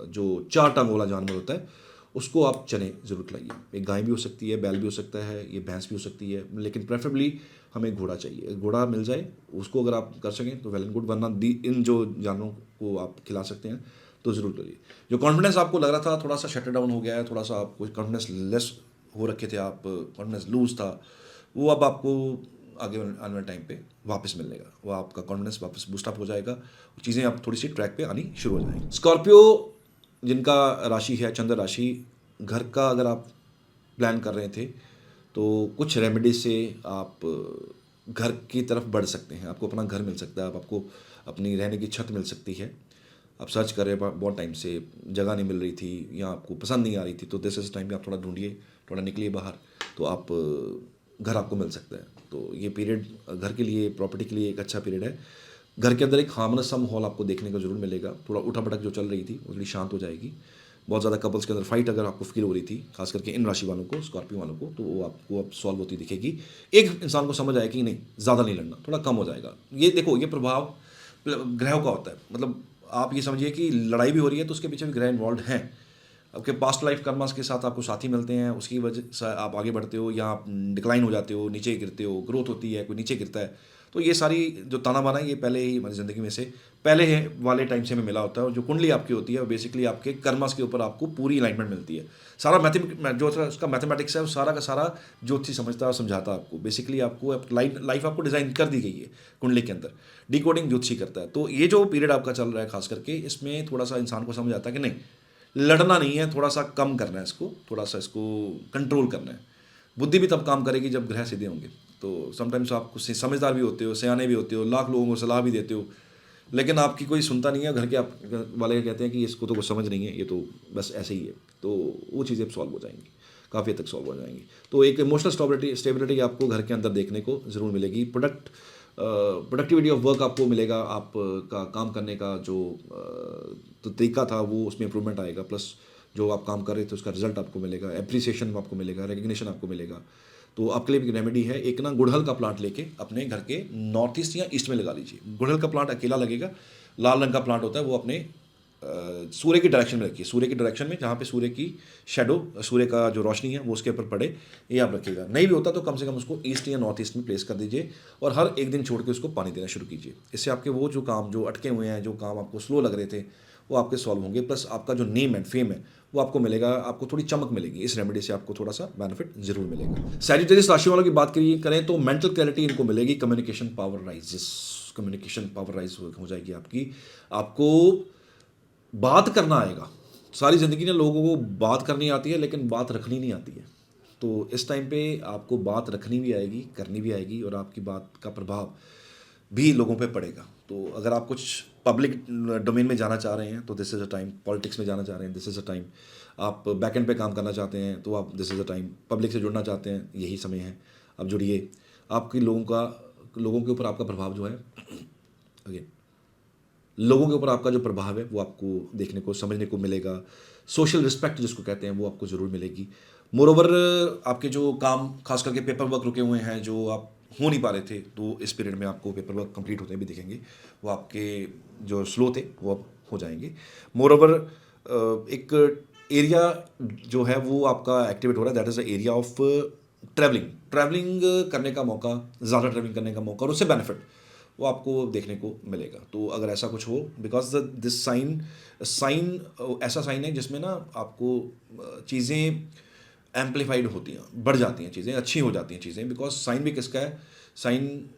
जो चार टांग वाला जानवर होता है, उसको आप चने ज़रूर खिलाइए। एक गाय भी हो सकती है, बैल भी हो सकता है, ये भैंस भी हो सकती है, लेकिन प्रेफरेबली हमें घोड़ा चाहिए। घोड़ा मिल जाए उसको अगर आप कर सकें तो वेल एंड गुड, वरना इन जो जानवरों को आप खिला सकते हैं तो ज़रूर करिए। जो कॉन्फिडेंस आपको लग रहा था थोड़ा सा शटर डाउन हो गया है, थोड़ा सा आपको कॉन्फिडेंस लेस हो रखे थे आप, कॉन्फिडेंस लूज था, वो अब आपको आगे आने वाले टाइम पे वापस मिलेगा। वो आपका कॉन्फिडेंस वापस बूस्टअप हो जाएगा, चीज़ें आप थोड़ी सी ट्रैक पे आनी शुरू हो जाएंगी। स्कॉर्पियो जिनका राशि है चंद्र राशि, घर का अगर आप प्लान कर रहे थे तो कुछ रेमेडी से आप घर की तरफ बढ़ सकते हैं। आपको अपना घर मिल सकता है, आपको अपनी रहने की छत मिल सकती है। आप सर्च कर रहे हैं बहुत टाइम से, जगह नहीं मिल रही थी या आपको पसंद नहीं आ रही थी, तो दिस इस टाइम पे आप थोड़ा ढूंढिए, थोड़ा निकलिए बाहर, तो आप घर आपको मिल सकता है। तो ये पीरियड घर के लिए, प्रॉपर्टी के लिए एक अच्छा पीरियड है। घर के अंदर एक हार्मोनियस सा माहौल आपको देखने को जरूर मिलेगा। थोड़ा उठा पटक जो चल रही थी वो थोड़ी शांत हो जाएगी। बहुत ज़्यादा कपल्स के अंदर फाइट अगर आपको फील हो रही थी, खास करके इन राशि वालों को, स्कॉर्पियो वालों को, तो वो आपको अब सॉल्व होती दिखेगी। एक इंसान को समझ आए कि नहीं, ज़्यादा नहीं लड़ना, थोड़ा कम हो जाएगा। ये देखो, ये प्रभाव ग्रहों का होता है। मतलब आप ये समझिए कि लड़ाई भी हो रही है तो उसके पीछे भी ग्रह इन्वॉल्व हैं। आपके पास्ट लाइफ कर्मास के साथ आपको साथी मिलते हैं, उसकी वजह से आप आगे बढ़ते हो या आप डिक्लाइन हो जाते हो, नीचे गिरते हो, ग्रोथ होती है, कोई नीचे गिरता है। तो ये सारी जो ताना बाना है ये पहले ही हमारी ज़िंदगी में से पहले है वाले टाइम से हमें मिला होता है। और जो कुंडली आपकी होती है वो बेसिकली आपके कर्मास के ऊपर आपको पूरी अलाइनमेंट मिलती है। सारा जो उसका मैथमेटिक्स है वो सारा का सारा ज्योतिषी समझता है और समझाता है आपको। बेसिकली आपको लाइफ आपको डिज़ाइन कर दी गई है कुंडली के अंदर, डिकोडिंग ज्योतिषी करता है। तो ये जो पीरियड आपका चल रहा है खास करके, इसमें थोड़ा सा इंसान को समझ आता है कि नहीं, लड़ना नहीं है, थोड़ा सा कम करना है इसको, थोड़ा सा इसको कंट्रोल करना है। बुद्धि भी तब काम करेगी जब ग्रह सीधे होंगे। तो समटाइम्स आप कुछ समझदार भी होते हो, सियाने भी होते हो, लाख लोगों को सलाह भी देते हो, लेकिन आपकी कोई सुनता नहीं है। घर के आप वाले कहते हैं कि इसको तो कुछ समझ नहीं है, ये तो बस ऐसे ही है। तो वो चीज़ें सॉल्व हो जाएंगी, काफ़ी हद तक सॉल्व हो जाएंगी। तो एक इमोशनल स्टेबिलिटी आपको घर के अंदर देखने को ज़रूर मिलेगी। प्रोडक्टिविटी ऑफ वर्क आपको मिलेगा। आप का काम करने का जो तो तरीका था वो उसमें इंप्रूवमेंट आएगा। प्लस जो आप काम कर रहे थे उसका रिजल्ट आपको मिलेगा, एप्रिसिएशन आपको मिलेगा, रिकग्निशन आपको मिलेगा। तो आपके लिए भी रेमेडी है, एक ना गुड़हल का प्लांट लेके अपने घर के नॉर्थ ईस्ट या ईस्ट में लगा लीजिए। गुड़हल का प्लांट अकेला लगेगा, लाल रंग का प्लांट होता है, वो अपने सूर्य की डायरेक्शन में रखिए। सूर्य की डायरेक्शन में जहाँ पे सूर्य की शेडो, सूर्य का जो रोशनी है वो उसके ऊपर पड़े, ये आप रखिएगा। नहीं भी होता तो कम से कम उसको ईस्ट या नॉर्थ ईस्ट में प्लेस कर दीजिए और हर एक दिन छोड़ के उसको पानी देना शुरू कीजिए। इससे आपके वो जो काम जो अटके हुए हैं, जो काम आपको स्लो लग रहे थे, वो आपके सॉल्व होंगे। प्लस आपका जो नेम एंड फेम है वो आपको मिलेगा, आपको थोड़ी चमक मिलेगी। इस रेमेडी से आपको थोड़ा सा बेनिफिट जरूर मिलेगा। सैजिटेरियस राशि वालों की बात करें तो मेंटल क्लैरिटी इनको मिलेगी, कम्युनिकेशन पावर राइज हो जाएगी आपकी। आपको बात करना आएगा। सारी ज़िंदगी ने लोगों को बात करनी आती है लेकिन बात रखनी नहीं आती है। तो इस टाइम पे आपको बात रखनी भी आएगी, करनी भी आएगी, और आपकी बात का प्रभाव भी लोगों पे पड़ेगा। तो अगर आप कुछ पब्लिक डोमेन में जाना चाह रहे हैं तो this is a time. Politics में जाना चाह रहे हैं, दिस इज़ अ टाइम। आप बैक एंड पे काम करना चाहते हैं तो आप, this is a time. Public से जुड़ना चाहते हैं, यही समय है, आप जुड़िए। आपकी लोगों के ऊपर आपका प्रभाव जो है, अगेन लोगों के ऊपर आपका जो प्रभाव है वो आपको देखने को समझने को मिलेगा। सोशल रिस्पेक्ट जिसको कहते हैं वो आपको ज़रूर मिलेगी। मोरोवर आपके जो काम खास करके पेपर वर्क रुके हुए हैं जो आप हो नहीं पा रहे थे, तो इस पीरियड में आपको पेपर वर्क कंप्लीट होते भी दिखेंगे। वो आपके जो स्लो थे वो अब हो जाएंगे। मोरोवर एक एरिया जो है वो आपका एक्टिवेट हो रहा है, that is the area of travelling. Travelling करने का मौका, ज़्यादा ट्रैवलिंग करने का मौका और उससे बेनिफिट वो आपको देखने को मिलेगा। तो अगर ऐसा कुछ हो, बिकॉज दिस साइन साइन ऐसा साइन है जिसमें ना आपको चीज़ें एम्पलीफाइड होती हैं, बढ़ जाती हैं चीज़ें, अच्छी हो जाती हैं चीज़ें। बिकॉज साइन भी किसका है? साइन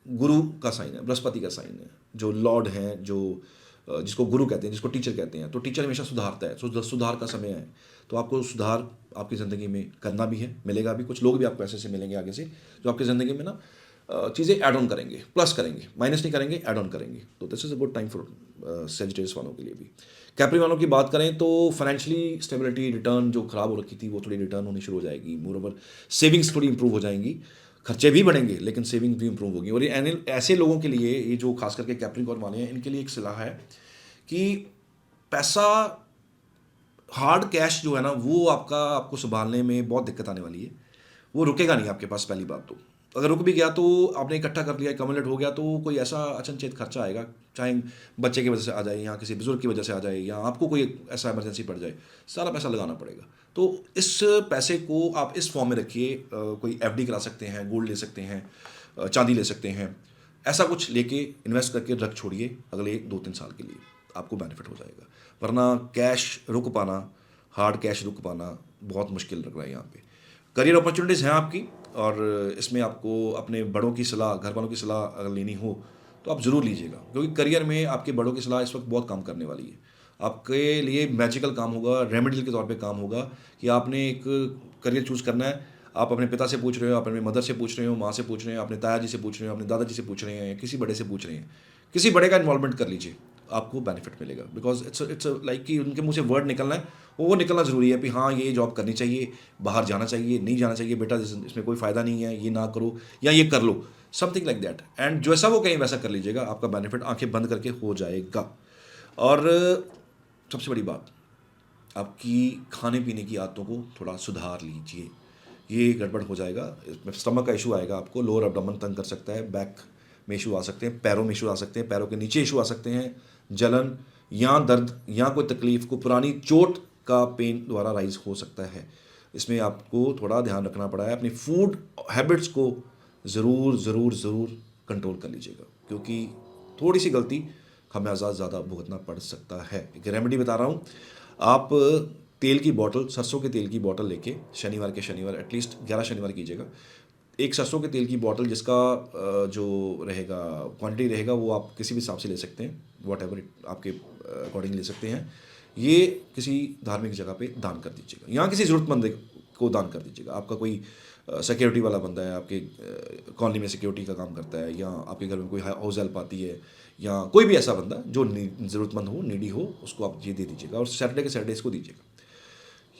गुरु का साइन है, बृहस्पति का साइन है, जो लॉर्ड हैं, जो जिसको गुरु कहते हैं, जिसको टीचर कहते हैं। तो टीचर हमेशा सुधारता है, सुधार का समय है। तो आपको सुधार आपकी ज़िंदगी में करना भी है, मिलेगा भी। कुछ लोग भी आपको ऐसे मिलेंगे आगे से जो आपकी ज़िंदगी में ना चीज़ें ऐड ऑन करेंगे, प्लस करेंगे, माइनस नहीं करेंगे, ऐड ऑन करेंगे। तो this is a good time for Sagittarius वालों के लिए भी। कैप्री वालों की बात करें तो फाइनेंशियली स्टेबिलिटी, रिटर्न जो खराब हो रखी थी वो थोड़ी रिटर्न होनी शुरू हो जाएगी। मोरओवर सेविंग्स थोड़ी इंप्रूव हो जाएंगी, खर्चे भी बढ़ेंगे लेकिन सेविंग भी इंप्रूव होगी। और ये ऐसे लोगों के लिए, ये जो खास करके कैप्रिकॉर्न वाले हैं, इनके लिए एक सलाह है कि पैसा, हार्ड कैश जो है ना वो आपको संभालने में बहुत दिक्कत आने वाली है। वो रुकेगा नहीं आपके पास, पहली बात तो। अगर रुक भी गया तो आपने इकट्ठा कर लिया, कम्युलेट हो गया, तो कोई ऐसा अचनचेत खर्चा आएगा, चाहे बच्चे की वजह से आ जाए या किसी बुजुर्ग की वजह से आ जाए या आपको कोई ऐसा इमरजेंसी पड़ जाए, सारा पैसा लगाना पड़ेगा। तो इस पैसे को आप इस फॉर्म में रखिए। कोई एफडी करा सकते हैं, गोल्ड ले सकते हैं, चांदी ले सकते हैं। ऐसा कुछ लेके इन्वेस्ट करके रख छोड़िए, अगले 2-3 साल के लिए आपको बेनिफिट हो जाएगा। वरना कैश रुक पाना, हार्ड कैश रुक पाना बहुत मुश्किल लग रहा है यहाँ पे। करियर अपॉर्चुनिटीज़ हैं आपकी, और इसमें आपको अपने बड़ों की सलाह, घर वालों की सलाह अगर लेनी हो तो आप ज़रूर लीजिएगा, क्योंकि करियर में आपके बड़ों की सलाह इस वक्त बहुत काम करने वाली है। आपके लिए मैजिकल काम होगा, रेमेडियल के तौर पे काम होगा कि आपने एक करियर चूज़ करना है। आप अपने पिता से पूछ रहे हो, आप अपने मदर से पूछ रहे हो, माँ से पूछ रहे हो, अपने ताया जी से पूछ रहे हो, अपने दादाजी से पूछ रहे हैं, किसी बड़े से पूछ रहे हैं, किसी बड़े का इन्वॉल्वमेंट कर लीजिए, आपको बेनिफिट मिलेगा। बिकॉज इट्स लाइक कि उनके मुंह से वर्ड निकलना है, वो निकलना ज़रूरी है कि हाँ ये जॉब करनी चाहिए, बाहर जाना चाहिए, नहीं जाना चाहिए, बेटा इसमें कोई फ़ायदा नहीं है, ये ना करो या ये कर लो, समथिंग लाइक दैट। एंड जैसा वो कहीं वैसा कर लीजिएगा, आपका बेनिफिट आंखें बंद करके हो जाएगा। और सबसे बड़ी बात, आपकी खाने पीने की आदतों को थोड़ा सुधार लीजिए। ये गड़बड़ हो जाएगा, इसमें स्टमक का इशू आएगा, आपको लोअर एब्डोमेन तंग कर सकता है, बैक में इशू आ सकते हैं, पैरों में इशू आ सकते हैं, पैरों के नीचे इशू आ सकते हैं, जलन या दर्द या कोई तकलीफ को पुरानी चोट का पेन द्वारा राइज हो सकता है। इसमें आपको थोड़ा ध्यान रखना पड़ा है। अपनी फूड हैबिट्स को ज़रूर ज़रूर ज़रूर कंट्रोल कर लीजिएगा, क्योंकि थोड़ी सी गलती खमियाजा ज़्यादा भुगतना पड़ सकता है। एक रेमेडी बता रहा हूँ, आप तेल की बॉटल, सरसों के तेल की बॉटल लेके शनिवार के शनिवार, एटलीस्ट 11 शनिवार कीजिएगा। एक सरसों के तेल की बॉटल जिसका जो रहेगा क्वांटिटी रहेगा वो आप किसी भी हिसाब से ले सकते हैं, वॉट एवर आपके अकॉर्डिंग ले सकते हैं। ये किसी धार्मिक जगह पे दान कर दीजिएगा या किसी ज़रूरतमंद को दान कर दीजिएगा। आपका कोई सिक्योरिटी वाला बंदा है, आपके कॉलोनी में सिक्योरिटी का काम करता है, या आपके घर में कोई हाउस हेल्प आती है, या कोई भी ऐसा बंदा जो ज़रूरतमंद हो, नीडी हो, उसको आप ये दे दीजिएगा। और सैटरडे के सैटरडे इसको दीजिएगा।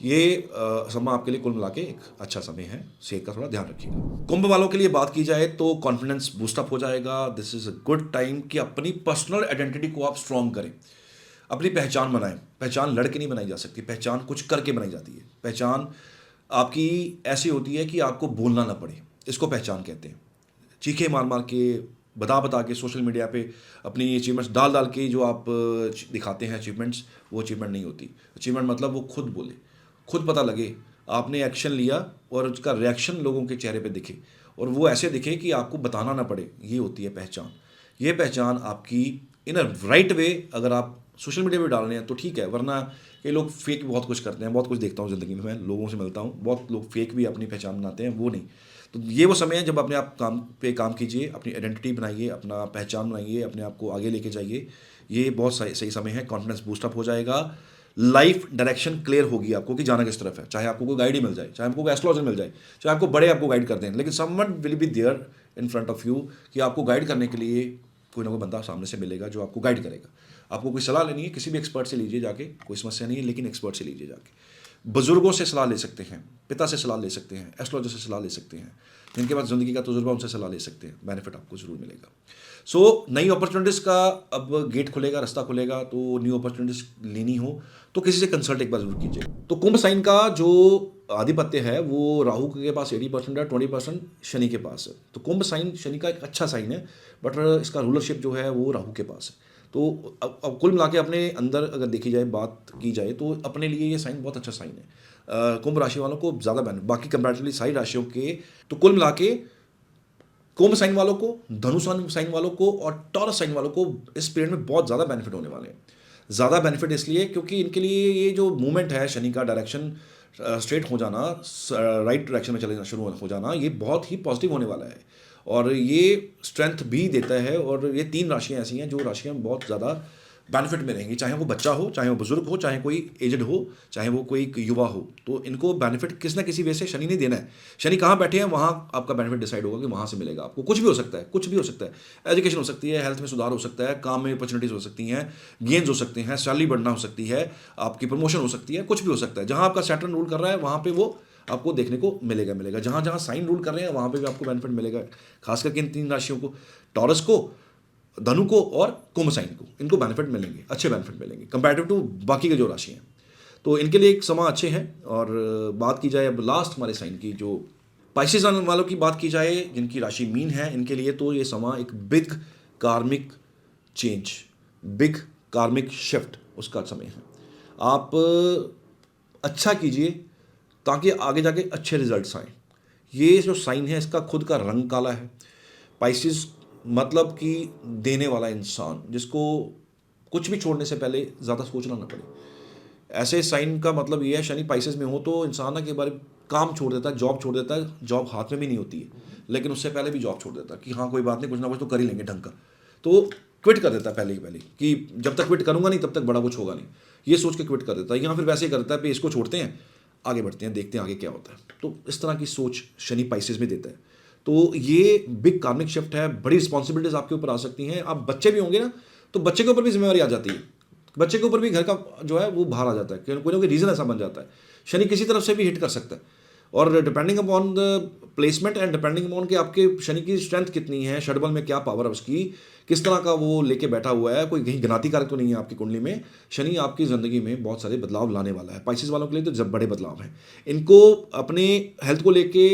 ये समय आपके लिए कुल मिला के एक अच्छा समय है। सेहत का थोड़ा ध्यान रखिएगा। कुंभ वालों के लिए बात की जाए तो कॉन्फिडेंस बूस्टअप हो जाएगा। This is a good time कि अपनी पर्सनल आइडेंटिटी को आप स्ट्रॉन्ग करें, अपनी पहचान बनाएं। पहचान लड़के नहीं बनाई जा सकती, पहचान कुछ करके बनाई जाती है। पहचान आपकी ऐसी होती है कि आपको बोलना ना पड़े, इसको पहचान कहते हैं। चीखे मार मार के, बता बता के, सोशल मीडिया पे अपनी अचीवमेंट्स डाल डाल के जो आप दिखाते हैं अचीवमेंट्स, वो अचीवमेंट नहीं होती। अचीवमेंट मतलब वो खुद बोले, खुद पता लगे आपने एक्शन लिया और उसका रिएक्शन लोगों के चेहरे पे दिखे, और वो ऐसे दिखे कि आपको बताना ना पड़े। ये होती है पहचान। ये पहचान आपकी इन अ राइट वे अगर आप सोशल मीडिया पे डाल रहे हैं तो ठीक है, वरना कई लोग फेक बहुत कुछ करते हैं। बहुत कुछ देखता हूँ ज़िंदगी में, मैं लोगों से मिलता हूँ, बहुत लोग फेक भी अपनी पहचान बनाते हैं, वो नहीं। तो ये वो समय है जब अपने आप काम कीजिए, अपनी आइडेंटिटी बनाइए, अपना पहचान बनाइए, अपने आप को आगे लेके जाइए। ये बहुत सही समय है। कॉन्फिडेंस बूस्टअप हो जाएगा, लाइफ डायरेक्शन क्लियर होगी आपको कि जाना किस तरफ है। चाहे आपको कोई गाइड ही मिल जाए, चाहे आपको कोई एस्ट्रोलॉजर मिल जाए, चाहे आपको बड़े आपको गाइड कर दें, लेकिन someone will be there in front of you कि आपको गाइड करने के लिए कोई ना कोई बंदा सामने से मिलेगा जो आपको गाइड करेगा। आपको कोई सलाह लेनी है, किसी भी एक्सपर्ट से लीजिए जाके, कोई समस्या नहीं है, लेकिन एक्सपर्ट से लीजिए जाके। बुजुर्गों से सलाह ले सकते हैं, पिता से सलाह ले सकते हैं, एस्ट्रोलॉजर से सलाह ले सकते हैं, जिनके पास ज़िंदगी का तजुर्बा, उनसे सलाह ले सकते हैं, बेनिफिट आपको ज़रूर मिलेगा। सो नई अपॉर्चुनिटीज़ का अब गेट खुलेगा, रास्ता खुलेगा, तो न्यू अपॉर्चुनिटीज़ लेनी हो तो किसी से कंसल्ट एक बार ज़रूर कीजिए। तो कुंभ साइन का जो आधिपत्य है वो राहु के पास 80% है, 20% शनि के पास है। तो कुंभ साइन शनि का एक अच्छा साइन है, बट इसका रूलरशिप जो है वो राहु के पास है। तो अब कुल मिला के अपने अंदर अगर देखी जाए, बात की जाए, तो अपने लिए ये साइन बहुत अच्छा साइन है। कुंभ राशि वालों को ज़्यादा बेनिफिट बाकी कंपैरेटिवली सारी राशियों के। तो कुल मिला के कुंभ साइन वालों को, धनु साइन वालों को और टॉरस साइन वालों को इस पीरियड में बहुत ज़्यादा बेनिफिट होने वाले हैं। ज़्यादा बेनिफिट इसलिए क्योंकि इनके लिए ये जो मूवमेंट है शनि का, डायरेक्शन स्ट्रेट हो जाना, राइट डायरेक्शन में चले शुरू हो जाना, ये बहुत ही पॉजिटिव होने वाला है और ये स्ट्रेंथ भी देता है। और ये 3 राशियाँ ऐसी हैं जो राशियाँ बहुत ज़्यादा बेनिफिट में रहेंगी, चाहे वो बच्चा हो, चाहे वो बुजुर्ग हो, चाहे कोई एजड हो, चाहे वो कोई युवा हो। तो इनको बेनिफिट किस ना किसी वे से शनि ने देना है। शनि कहाँ बैठे हैं वहाँ आपका बेनिफिट डिसाइड होगा कि वहाँ से मिलेगा आपको। कुछ भी हो सकता है, कुछ भी हो सकता है। एजुकेशन हो सकती है, हेल्थ में सुधार हो सकता है, काम में अपॉर्चुनिटीज़ हो सकती हैं, गेन्स हो सकते हैं, सैलरी बढ़ना हो सकती है, आपकी प्रमोशन हो सकती है, कुछ भी हो सकता है। जहाँ आपका सैटर्न रूल कर रहा है वहाँ पे वो आपको देखने को मिलेगा। जहाँ जहाँ साइन रूल कर रहे हैं वहाँ पे भी आपको बेनिफिट मिलेगा। खास करके इन 3 राशियों को, टॉरस को, धनु को और कुंभ साइन को, इनको बेनिफिट मिलेंगे, अच्छे बेनिफिट मिलेंगे कंपैरेटिव टू बाकी के जो राशि हैं। तो इनके लिए एक समा अच्छे हैं। और बात की जाए अब लास्ट हमारे साइन की, जो पाइसेस वालों की बात की जाए, जिनकी राशि मीन है, इनके लिए तो ये समा एक बिग कार्मिक चेंज, बिग कार्मिक शिफ्ट उसका समय है। आप अच्छा कीजिए ताकि आगे जाके अच्छे रिजल्ट्स आएँ। ये जो साइन है इसका खुद का रंग काला है। पाइसेस मतलब कि देने वाला इंसान, जिसको कुछ भी छोड़ने से पहले ज़्यादा सोचना ना पड़े। ऐसे साइन का मतलब ये है, शनि पाइसेस में हो तो इंसान ना के बारे काम छोड़ देता है, जॉब छोड़ देता है, जॉब हाथ में भी नहीं होती है, लेकिन उससे पहले भी जॉब छोड़ देता है कि हाँ कोई बात नहीं, कुछ ना कुछ तो कर ही लेंगे ढंग का। तो क्विट कर देता है पहले ही पहले कि जब तक क्विट करूंगा नहीं तब तक बड़ा कुछ होगा नहीं, ये सोच के क्विट कर देता है। या फिर वैसे ही करता है, पे इसको छोड़ते हैं, आगे बढ़ते हैं, देखते हैं आगे क्या होता है। तो इस तरह की सोच शनि पाइसेस में देता है। तो ये बिग कार्मिक शिफ्ट है, बड़ी रिस्पॉन्सिबिलिटीज आपके ऊपर आ सकती हैं। आप बच्चे भी होंगे ना, तो बच्चे के ऊपर भी जिम्मेवारी आ जाती है, बच्चे के ऊपर भी घर का जो है वो भार आ जाता है, कोई ना कोई रीज़न ऐसा बन जाता है। शनि किसी तरफ से भी हिट कर सकता है। और depending upon the placement and depending upon कि आपके शनि की स्ट्रेंथ कितनी है, षडबल में क्या पावर है उसकी, किस तरह का वो लेके बैठा हुआ है, कोई कहीं ज्ञाति कारक तो नहीं है आपकी कुंडली में। शनि आपकी ज़िंदगी में बहुत सारे बदलाव लाने वाला है। पाइसेस वालों के लिए तो जब बड़े बदलाव हैं। इनको अपने हेल्थ को लेके,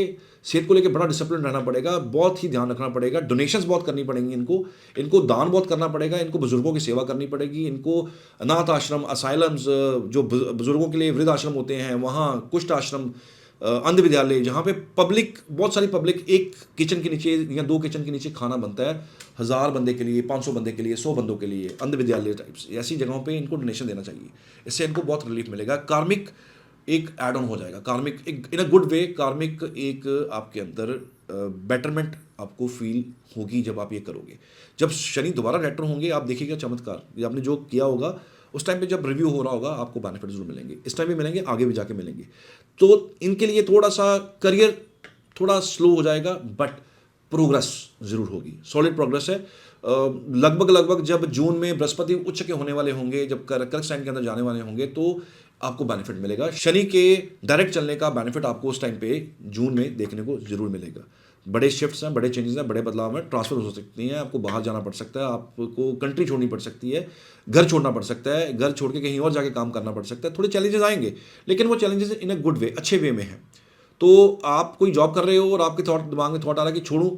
सेहत को लेके बड़ा डिसिप्लिन रहना पड़ेगा, बहुत ही ध्यान रखना पड़ेगा, डोनेशंस बहुत करनी पड़ेंगी इनको दान बहुत करना पड़ेगा, इनको बुजुर्गों की सेवा करनी पड़ेगी, इनको अनाथ आश्रम, असाइलम्स, जो बुजुर्गों के लिए वृद्ध आश्रम होते हैं वहाँ, कुष्ठ आश्रम, अंध विद्यालय, जहाँ पे पब्लिक, बहुत सारी पब्लिक एक किचन के नीचे या 2 किचन के नीचे खाना बनता है, 1000 बंदे के लिए, 500 बंदे के लिए, 100 बंदों के लिए, अंध विद्यालय टाइप्स, ऐसी जगहों पे इनको डोनेशन देना चाहिए। इससे इनको बहुत रिलीफ मिलेगा। कार्मिक एक एड ऑन हो जाएगा, कार्मिक एक इन अ गुड वे, कार्मिक एक आपके अंदर बेटरमेंट आपको फील होगी जब आप ये करोगे। जब शनि दोबारा रेट्रो होंगे आप देखिएगा चमत्कार, ये आपने जो किया होगा उस टाइम पे जब रिव्यू हो रहा होगा आपको बेनिफिट जरूर मिलेंगे। इस टाइम भी मिलेंगे, आगे भी जाके मिलेंगे। तो इनके लिए थोड़ा सा करियर थोड़ा स्लो हो जाएगा, बट प्रोग्रेस जरूर होगी, सॉलिड प्रोग्रेस है। लगभग जब जून में बृहस्पति उच्च के होने वाले होंगे, जब कर्क साइन के अंदर जाने वाले होंगे, तो आपको बेनिफिट मिलेगा। शनि के डायरेक्ट चलने का बेनिफिट आपको उस टाइम पे जून में देखने को जरूर मिलेगा। बड़े शिफ्ट्स हैं, बड़े चेंजेस हैं, बड़े बदलाव हैं, ट्रांसफर हो सकती हैं, आपको बाहर जाना पड़ सकता है, आपको कंट्री छोड़नी पड़ सकती है, घर छोड़ना पड़ सकता है, घर छोड़ के कहीं और जाके काम करना पड़ सकता है। थोड़े चैलेंजेस आएंगे, लेकिन वो challenges in a good way, अच्छे वे में हैं। तो आप कोई जॉब कर रहे हो और आपके दिमाग में थॉट आ रहा है कि छोड़ूं,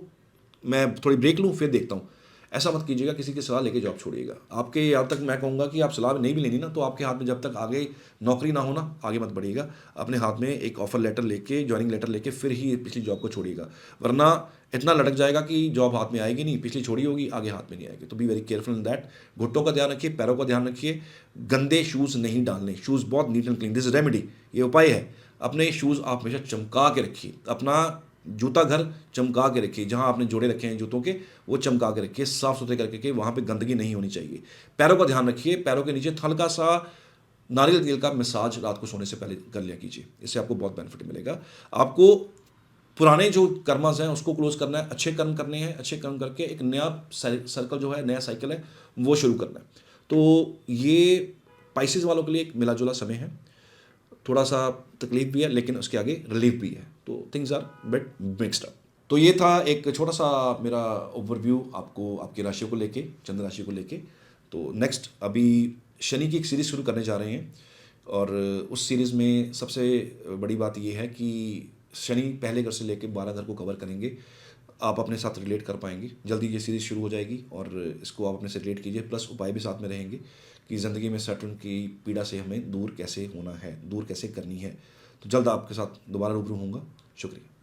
मैं थोड़ी ब्रेक लूं फिर देखता हूं, ऐसा मत कीजिएगा। किसी की सलाह लेके जॉब छोड़िएगा। आपके यहाँ तक मैं कहूँगा कि आप सलाह नहीं भी लेनी ना, तो आपके हाथ में जब तक आगे नौकरी ना हो ना, आगे मत बढ़िएगा। अपने हाथ में एक ऑफर लेटर लेके, ज्वाइनिंग लेटर लेके फिर ही पिछली जॉब को छोड़िएगा, वरना इतना लटक जाएगा कि जॉब हाथ में आएगी नहीं, पिछली छोड़ी होगी, आगे हाथ में नहीं आएगी। तो be very careful in that. घुट्टों का ध्यान रखिए, पैरों का ध्यान रखिए, गंदे शूज़ नहीं डालने, शूज़ बहुत neat and clean, this remedy, ये उपाय है। अपने शूज़ आप हमेशा चमका के रखिए, अपना जूता घर चमका के रखिए, जहाँ आपने जोड़े रखे हैं जूतों के वो चमका के रखिए, साफ सुथरे करके कि वहाँ पे गंदगी नहीं होनी चाहिए। पैरों का ध्यान रखिए, पैरों के नीचे हल्का सा नारियल तेल का मसाज रात को सोने से पहले कर लिया कीजिए, इससे आपको बहुत बेनिफिट मिलेगा। आपको पुराने जो कर्मस हैं उसको क्लोज करना है, अच्छे कर्म करने हैं, अच्छे कर्म करके एक नया सर्कल जो है, नया साइकिल है, वो शुरू करना है। तो ये पाइसेस वालों के लिए एक मिला जुला समय है। थोड़ा सा तकलीफ भी है, लेकिन उसके आगे रिलीफ भी है, तो things are bit mixed up. तो ये था एक छोटा सा मेरा ओवरव्यू आपको आपकी राशियों को लेके, चंद्र राशि को लेके। तो नेक्स्ट अभी शनि की एक सीरीज़ शुरू करने जा रहे हैं, और उस सीरीज़ में सबसे बड़ी बात ये है कि शनि पहले घर से लेके 12 घर को कवर करेंगे। आप अपने साथ रिलेट कर पाएंगे, जल्दी ये सीरीज़ शुरू हो जाएगी, और इसको आप अपने से रिलेट कीजिए, प्लस उपाय भी साथ में रहेंगे कि ज़िंदगी में सैटर्न की पीड़ा से हमें दूर कैसे होना है, दूर कैसे करनी है। तो जल्द आपके साथ दोबारा रूबरू होऊंगा। शुक्रिया।